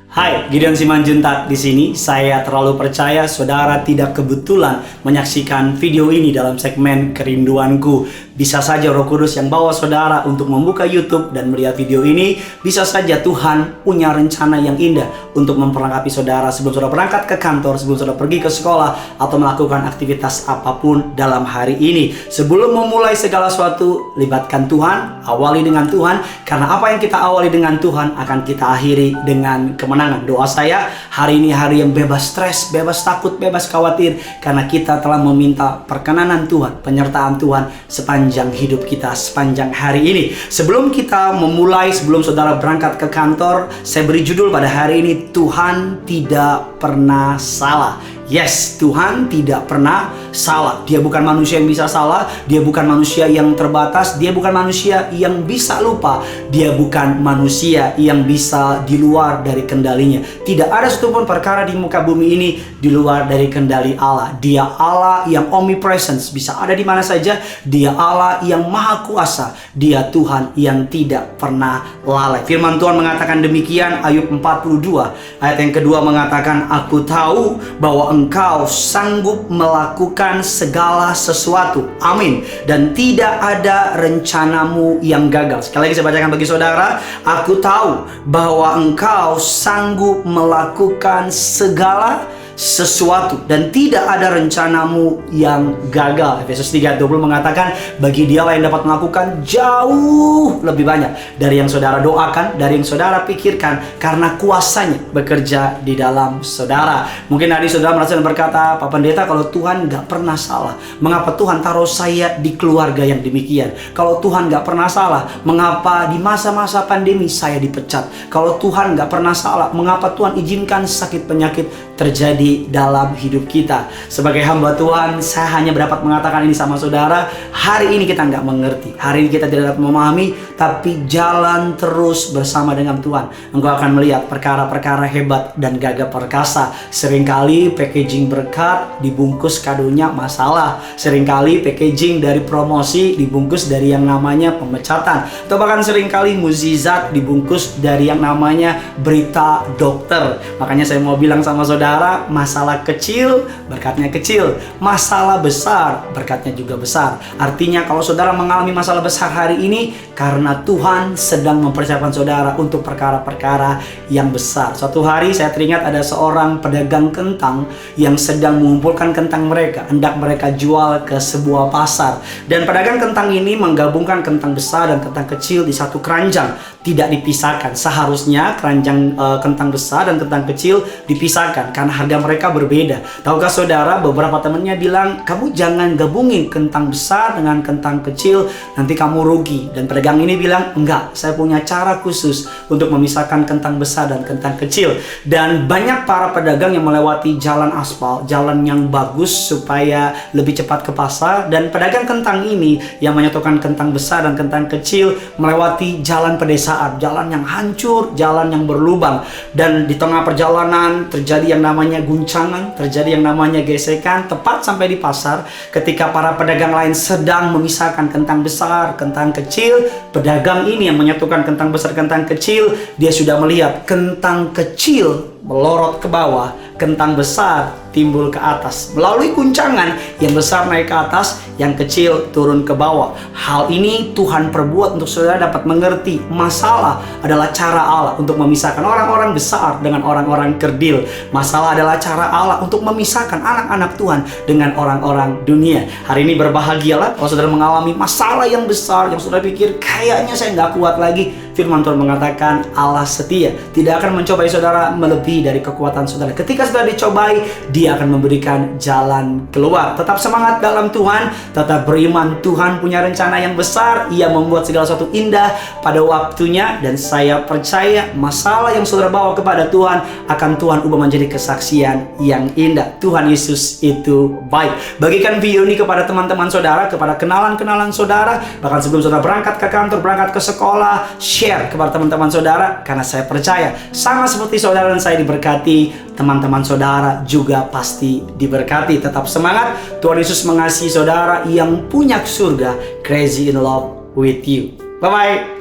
Hai, Gideon Simanjuntak di sini. Saya terlalu percaya saudara tidak kebetulan menyaksikan video ini dalam segmen Kerinduanku. Bisa saja Roh Kudus yang bawa saudara untuk membuka YouTube dan melihat video ini. Bisa saja Tuhan punya rencana yang indah untuk memperlengkapi saudara sebelum saudara berangkat ke kantor, sebelum saudara pergi ke sekolah, atau melakukan aktivitas apapun dalam hari ini. Sebelum memulai segala sesuatu, libatkan Tuhan, awali dengan Tuhan, karena apa yang kita awali dengan Tuhan akan kita akhiri dengan kemenangan. Doa saya hari ini hari yang bebas stres, bebas takut, bebas khawatir, karena kita telah meminta perkenanan Tuhan, penyertaan Tuhan sepanjang hidup kita, sepanjang hari ini. Sebelum kita memulai, sebelum saudara berangkat ke kantor, saya beri judul pada hari ini, Tuhan tidak pernah salah. Yes, Tuhan tidak pernah salah. Dia bukan manusia yang bisa salah. Dia bukan manusia yang terbatas. Dia bukan manusia yang bisa lupa. Dia bukan manusia yang bisa di luar dari kendalinya. Tidak ada satupun perkara di muka bumi ini di luar dari kendali Allah. Dia Allah yang omnipresence, bisa ada di mana saja. Dia Allah yang maha kuasa. Dia Tuhan yang tidak pernah lalai. Firman Tuhan mengatakan demikian, Ayub 42 ayat yang kedua mengatakan, aku tahu bahwa Engkau sanggup melakukan segala sesuatu. Amin. Dan tidak ada rencanamu yang gagal. Sekali lagi saya bacakan bagi saudara. Aku tahu bahwa Engkau sanggup melakukan segala sesuatu dan tidak ada rencanamu yang gagal. Efesus 3:20 mengatakan bagi Dialah yang dapat melakukan jauh lebih banyak dari yang saudara doakan, dari yang saudara pikirkan, karena kuasanya bekerja di dalam saudara. Mungkin hari saudara merasa dan berkata, Pak Pendeta, kalau Tuhan gak pernah salah, mengapa Tuhan taruh saya di keluarga yang demikian? Kalau Tuhan gak pernah salah, mengapa di masa-masa pandemi saya dipecat? Kalau Tuhan gak pernah salah, mengapa Tuhan izinkan sakit penyakit terjadi dalam hidup kita? Sebagai hamba Tuhan, saya hanya dapat mengatakan ini sama saudara. Hari ini kita nggak mengerti, hari ini kita tidak dapat memahami, tapi jalan terus bersama dengan Tuhan. Engkau akan melihat perkara-perkara hebat dan gagah perkasa. Seringkali packaging berkat dibungkus kadonya masalah. Seringkali packaging dari promosi dibungkus dari yang namanya pemecatan. Atau bahkan seringkali mukjizat dibungkus dari yang namanya berita dokter. Makanya saya mau bilang sama saudara, masalah kecil, berkatnya kecil. Masalah besar, berkatnya juga besar. Artinya kalau saudara mengalami masalah besar hari ini, karena Tuhan sedang mempersiapkan saudara untuk perkara-perkara yang besar. Suatu hari saya teringat ada seorang pedagang kentang yang sedang mengumpulkan kentang mereka, hendak mereka jual ke sebuah pasar. Dan pedagang kentang ini menggabungkan kentang besar dan kentang kecil di satu keranjang, tidak dipisahkan. Seharusnya keranjang kentang besar dan kentang kecil dipisahkan karena harga mereka berbeda. Tahukah saudara, beberapa temannya bilang, kamu jangan gabungin kentang besar dengan kentang kecil, nanti kamu rugi. Dan pedagang ini bilang, enggak, saya punya cara khusus untuk memisahkan kentang besar dan kentang kecil. Dan banyak para pedagang yang melewati jalan aspal, jalan yang bagus supaya lebih cepat ke pasar. Dan pedagang kentang ini yang menyatukan kentang besar dan kentang kecil melewati jalan pedesaan, jalan yang hancur, jalan yang berlubang. Dan di tengah perjalanan terjadi yang namanya guncangan, terjadi yang namanya gesekan. Tepat sampai di pasar, ketika para pedagang lain sedang memisahkan kentang besar, kentang kecil, pedagang ini yang menyatukan kentang besar, kentang kecil, dia sudah melihat kentang kecil melorot ke bawah, kentang besar timbul ke atas. Melalui guncangan, yang besar naik ke atas, yang kecil turun ke bawah. Hal ini Tuhan perbuat untuk saudara dapat mengerti masalah adalah cara Allah untuk memisahkan orang-orang besar dengan orang-orang kerdil. Masalah adalah cara Allah untuk memisahkan anak-anak Tuhan dengan orang-orang dunia. Hari ini berbahagialah kalau saudara mengalami masalah yang besar, yang saudara pikir kayaknya saya nggak kuat lagi. Firman Tuhan mengatakan Allah setia, tidak akan mencobai saudara melebihi dari kekuatan saudara. Ketika saudara dicobai, Dia akan memberikan jalan keluar. Tetap semangat dalam Tuhan, tetap beriman. Tuhan punya rencana yang besar. Ia membuat segala sesuatu indah pada waktunya. Dan saya percaya masalah yang saudara bawa kepada Tuhan akan Tuhan ubah menjadi kesaksian yang indah. Tuhan Yesus itu baik. Bagikan video ini kepada teman-teman saudara, kepada kenalan-kenalan saudara. Bahkan sebelum saudara berangkat ke kantor, berangkat ke sekolah, share kepada teman-teman saudara. Karena saya percaya sama seperti saudara dan saya diberkati, teman-teman saudara juga pasti diberkati. Tetap semangat. Tuhan Yesus mengasihi saudara yang punya surga. Crazy in love with you. Bye-bye.